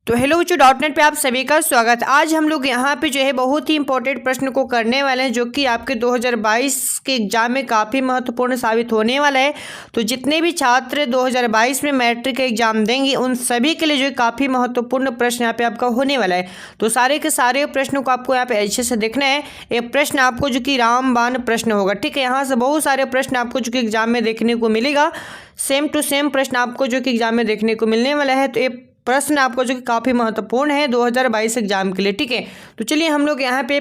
तो हेलो बच्चों .NET पे आप सभी का स्वागत। आज हम लोग यहाँ पे जो है बहुत ही इंपॉर्टेंट प्रश्न को करने वाले हैं जो कि आपके 2022 के एग्जाम में काफ़ी महत्वपूर्ण साबित होने वाला है। तो जितने भी छात्र 2022 में मैट्रिक एग्जाम देंगे उन सभी के लिए जो है काफ़ी महत्वपूर्ण प्रश्न यहाँ पे आपका होने वाला है। तो सारे के सारे प्रश्नों को आपको यहाँ पे अच्छे से देखना है। ये प्रश्न आपको जो कि रामबाण प्रश्न होगा, ठीक है। यहाँ से बहुत सारे प्रश्न आपको जो कि एग्जाम में देखने को मिलेगा, सेम टू सेम प्रश्न आपको जो कि एग्जाम में देखने को मिलने वाला है। तो ये प्रश्न आपको जो कि काफ़ी महत्वपूर्ण है 2022 एग्जाम के लिए, ठीक है। तो चलिए हम लोग यहाँ पे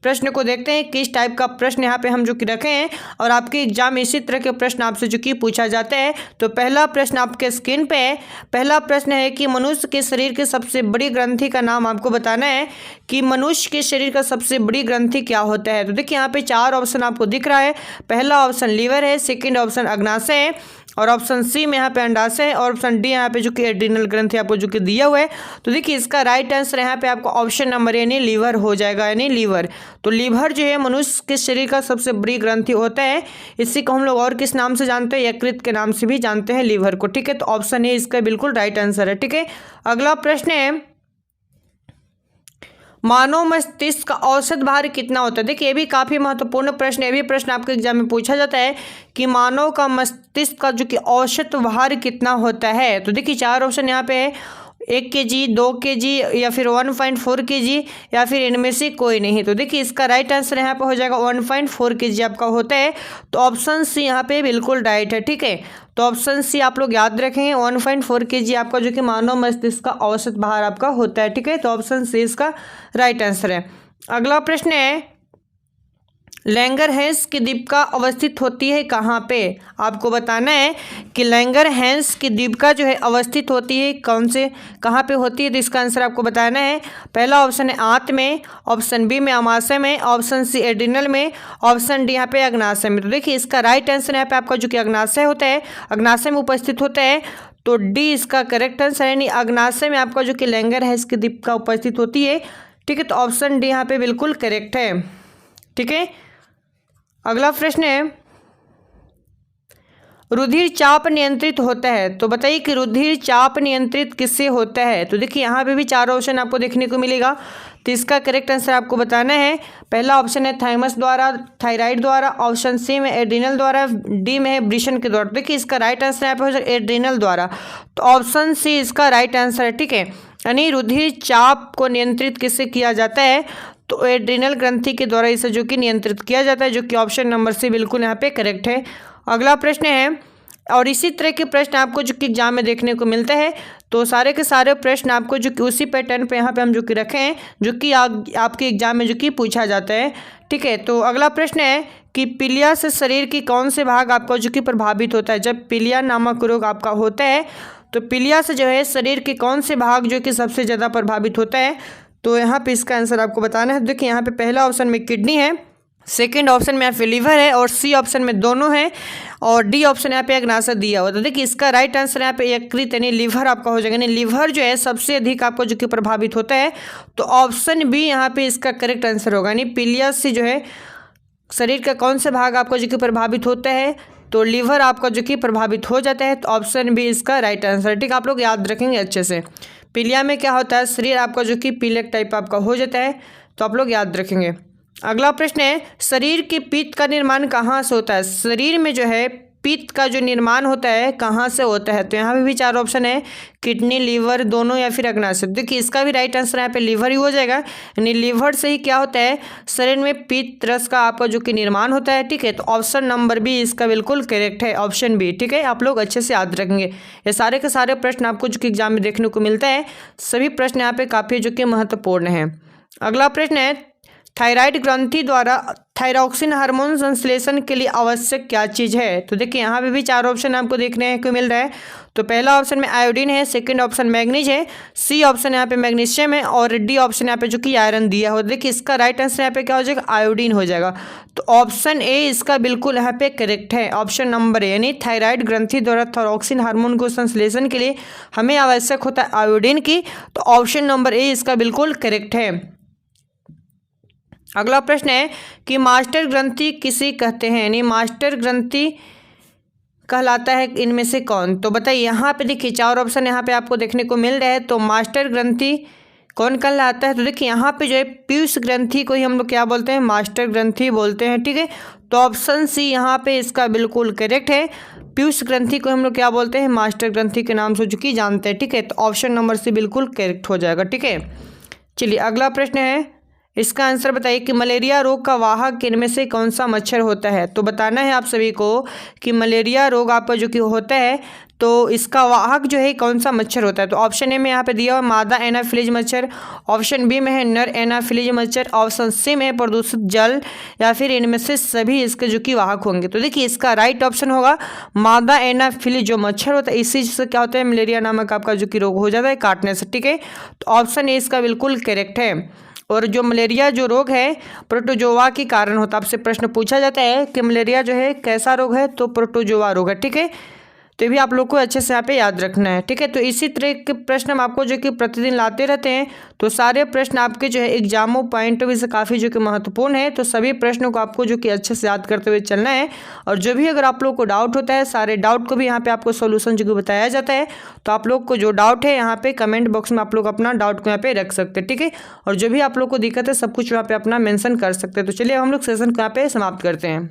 प्रश्न को देखते हैं किस टाइप का प्रश्न यहाँ पे हम जो कि रखे हैं और आपके एग्जाम में इसी तरह के प्रश्न आपसे जो कि पूछा जाता है। तो पहला प्रश्न आपके स्क्रीन पे है। पहला प्रश्न है कि मनुष्य के शरीर के सबसे बड़ी ग्रंथि का नाम आपको बताना है कि मनुष्य के शरीर का सबसे बड़ी ग्रंथि क्या होता है। तो देखिए यहाँ पे 4 ऑप्शन आपको दिख रहा है। पहला ऑप्शन लीवर है, सेकेंड ऑप्शन अग्नाशय है और ऑप्शन सी में यहाँ पे अंडाशय है और ऑप्शन डी यहाँ पे जो कि एड्रिनल ग्रंथि आपको जो कि दिया हुआ है। तो देखिए इसका राइट आंसर यहाँ पे आपको ऑप्शन नंबर यानी लीवर हो जाएगा, यानी लीवर। तो लीवर जो है मनुष्य के शरीर का सबसे बड़ी ग्रंथि होता है। इसी को हम लोग और किस नाम से जानते हैं, यकृत के नाम से भी जानते हैं लीवर को, ठीक है। तो ऑप्शन ए इसका बिल्कुल राइट आंसर है, ठीक है। अगला प्रश्न है मानव मस्तिष्क का औसत भार कितना होता है। देखिए ये भी काफ़ी महत्वपूर्ण प्रश्न है। ये भी प्रश्न आपके एग्जाम में पूछा जाता है कि मानव का मस्तिष्क का जो कि औसत भार कितना होता है। तो देखिए 4 ऑप्शन यहाँ पे है, 1 kg, 2 kg या फिर 1.4 kg या फिर इनमें से कोई नहीं। तो देखिए इसका राइट आंसर यहाँ पे हो जाएगा 1.4 kg आपका होता है। तो ऑप्शन सी यहाँ पे बिल्कुल राइट है, ठीक है। तो ऑप्शन सी आप लोग याद रखेंगे, 1.4 kg आपका जो कि मानव मस्तिष्क का औसत भार आपका होता है, ठीक है। तो ऑप्शन सी इसका राइट आंसर है। अगला प्रश्न है लैंगरहैंस की द्वीपिका अवस्थित होती है कहाँ पे। आपको बताना है कि लैंगरहैंस की द्वीपिका जो है अवस्थित होती है कौन से कहाँ पे होती है। तो इसका आंसर आपको बताना है। पहला ऑप्शन है आंत में, ऑप्शन बी में अमाशय में, ऑप्शन सी एड्रिनल में, ऑप्शन डी यहाँ पे अग्नाशय में। तो देखिए इसका राइट आंसर यहाँ पे आपका जो कि अग्नाशय होता है, अग्नाशय में उपस्थित होता है। तो डी इसका करेक्ट आंसर है, यानी अग्नाशय में आपका जो कि लैंगरहैंस की द्वीपिका उपस्थित होती है, ठीक है। तो ऑप्शन डी यहाँ पे बिल्कुल करेक्ट है, ठीक है। अगला प्रश्न है रुधिर चाप नियंत्रित होता है। तो बताइए कि रुधिर चाप नियंत्रित किससे होता है। तो देखिए यहाँ पे भी 4 ऑप्शन आपको देखने को मिलेगा। तो इसका करेक्ट आंसर आपको बताना है। पहला ऑप्शन है थाइमस द्वारा, थायराइड द्वारा, ऑप्शन सी में एड्रिनल द्वारा, डी में है वृषण के द्वारा। देखिए इसका राइट आंसर यहाँ पे हो जाएगा एड्रिनल द्वारा। तो ऑप्शन सी इसका राइट आंसर है, ठीक है। यानी रुधिर चाप को नियंत्रित किससे किया जाता है, तो एड्रिनल ग्रंथि के द्वारा इसे जो कि नियंत्रित किया जाता है, जो कि ऑप्शन नंबर सी बिल्कुल यहाँ पे करेक्ट है। अगला प्रश्न है और इसी तरह के प्रश्न आपको जो कि एग्जाम में देखने को मिलते हैं। तो सारे के सारे प्रश्न आपको जो कि उसी पैटर्न पे यहाँ पे हम जो कि रखे हैं जो कि आपके एग्जाम में जो कि पूछा जाता है, ठीक है। तो अगला प्रश्न है कि पीलिया से शरीर की कौन से भाग आपका जो कि प्रभावित होता है। जब पीलिया नामक रोग आपका होता है तो पीलिया से जो है शरीर के कौन से भाग जो कि सबसे ज़्यादा प्रभावित होता है। तो यहाँ पे इसका आंसर आपको बताना है। देखिए यहाँ पे पहला ऑप्शन में किडनी है, सेकंड ऑप्शन में यहाँ पे लीवर है और सी ऑप्शन में दोनों है और डी ऑप्शन यहाँ पे अग्नाशय दिया हुआ। तो देखिए इसका राइट आंसर यहाँ पे यकृत यानी लीवर आपका हो जाएगा, यानी लीवर जो है सबसे अधिक आपको जो कि प्रभावित होता है। तो ऑप्शन बी यहाँ पे इसका करेक्ट आंसर होगा, यानी पीलिया से जो है शरीर का कौन सा भाग आपको जो कि प्रभावित होता है, तो लीवर आपका जो कि प्रभावित हो जाता है। तो ऑप्शन बी इसका राइट आंसर है, ठीक है। आप लोग याद रखेंगे अच्छे से। पीलिया में क्या होता है, शरीर आपका जो कि पीले टाइप आपका हो जाता है, तो आप लोग याद रखेंगे। अगला प्रश्न है शरीर के पित्त का निर्माण कहाँ से होता है। शरीर में जो है पित्त का जो निर्माण होता है कहाँ से होता है। तो यहाँ पे भी 4 ऑप्शन है, किडनी, लीवर दोनों या फिर अग्नाशय। देखिए इसका भी राइट आंसर यहाँ पे लीवर ही हो जाएगा, यानी लीवर से ही क्या होता है शरीर में पित्त रस का आपका जो कि निर्माण होता है, ठीक है। तो ऑप्शन नंबर बी इसका बिल्कुल करेक्ट है, ऑप्शन बी, ठीक है। आप लोग अच्छे से याद रखेंगे। ये सारे के सारे प्रश्न आपको जो कि एग्जाम में देखने को मिलता है। सभी प्रश्न यहाँ पे काफ़ी जो कि महत्वपूर्ण है। अगला प्रश्न है थायराइड ग्रंथि द्वारा थायरॉक्सिन हार्मोन संश्लेषण के लिए आवश्यक क्या चीज़ है। तो देखिए यहाँ पे भी 4 ऑप्शन आपको देखने को मिल रहा है। तो पहला ऑप्शन में आयोडीन है, सेकंड ऑप्शन मैग्नीज है, सी ऑप्शन यहाँ पे मैग्नीशियम है और डी ऑप्शन यहाँ पे जो कि आयरन दिया हो। देखिए इसका राइट आंसर यहाँ पे क्या हो जाएगा, आयोडीन हो जाएगा। तो ऑप्शन ए इसका बिल्कुल यहाँ पे करेक्ट है, ऑप्शन नंबर ए, यानी थायराइड ग्रंथि द्वारा थायरॉक्सिन हार्मोन को संश्लेषण के लिए हमें आवश्यक होता है आयोडीन की। तो ऑप्शन नंबर ए इसका बिल्कुल करेक्ट है। अगला प्रश्न है कि मास्टर ग्रंथि किसे कहते हैं, यानी मास्टर ग्रंथि कहलाता है इनमें से कौन? तो बताइए, यहाँ पे देखिए 4 ऑप्शन यहाँ पे आपको देखने को मिल रहे हैं। तो मास्टर ग्रंथि कौन कहलाता है? तो देखिए यहाँ पे जो है पीयूष ग्रंथि को ही हम लोग क्या बोलते हैं? मास्टर ग्रंथि बोलते हैं, ठीक है। तो ऑप्शन सी यहाँ पे इसका बिल्कुल करेक्ट है। पीयूष ग्रंथि को हम लोग क्या बोलते हैं? मास्टर ग्रंथि के नाम से चूंकि जानते हैं, ठीक है। तो ऑप्शन नंबर सी बिल्कुल करेक्ट हो जाएगा, ठीक है। चलिए अगला प्रश्न है, इसका आंसर बताइए कि मलेरिया रोग का वाहक इनमें से कौन सा मच्छर होता है? तो बताना है आप सभी को कि मलेरिया रोग आपका जो कि होता है तो इसका वाहक जो है कौन सा मच्छर होता है? तो ऑप्शन ए में यहाँ पे दिया हुआ मादा एनाफिलीज मच्छर, ऑप्शन बी में है नर एनाफिलीज मच्छर, ऑप्शन सी में है प्रदूषित जल, या फिर इनमें से सभी इसके जो कि वाहक होंगे। तो देखिए इसका राइट ऑप्शन होगा मादा एनाफिलीज जो मच्छर होता है, इसी से क्या होता है? मलेरिया नामक आपका जो कि रोग हो जाता है काटने से, ठीक है। तो ऑप्शन ए इसका बिल्कुल करेक्ट है। और जो मलेरिया जो रोग है प्रोटोजोआ के कारण होता है। आपसे प्रश्न पूछा जाता है कि मलेरिया जो है कैसा रोग है? तो प्रोटोजोआ रोग है, ठीक है। तो ये भी आप लोग को अच्छे से यहाँ पे याद रखना है, ठीक है। तो इसी तरह के प्रश्न हम आपको जो कि प्रतिदिन लाते रहते हैं। तो सारे प्रश्न आपके जो है एग्जामों पॉइंट ऑफ व्यू से काफ़ी जो कि महत्वपूर्ण है। तो सभी प्रश्नों को आपको जो कि अच्छे से याद करते हुए चलना है। और जो भी अगर आप लोग को डाउट होता है, सारे डाउट को भी यहाँ पे आपको सोल्यूशन जो कि बताया जाता है। तो आप लोग को जो डाउट है यहाँ पे कमेंट बॉक्स में आप लोग अपना डाउट को यहाँ पे रख सकते हैं, ठीक है। और जो भी आप लोग को दिक्कत है सब कुछ यहाँ पे अपना मेंशन कर सकते हैं। तो चलिए हम लोग सेशन को यहाँ पे समाप्त करते हैं।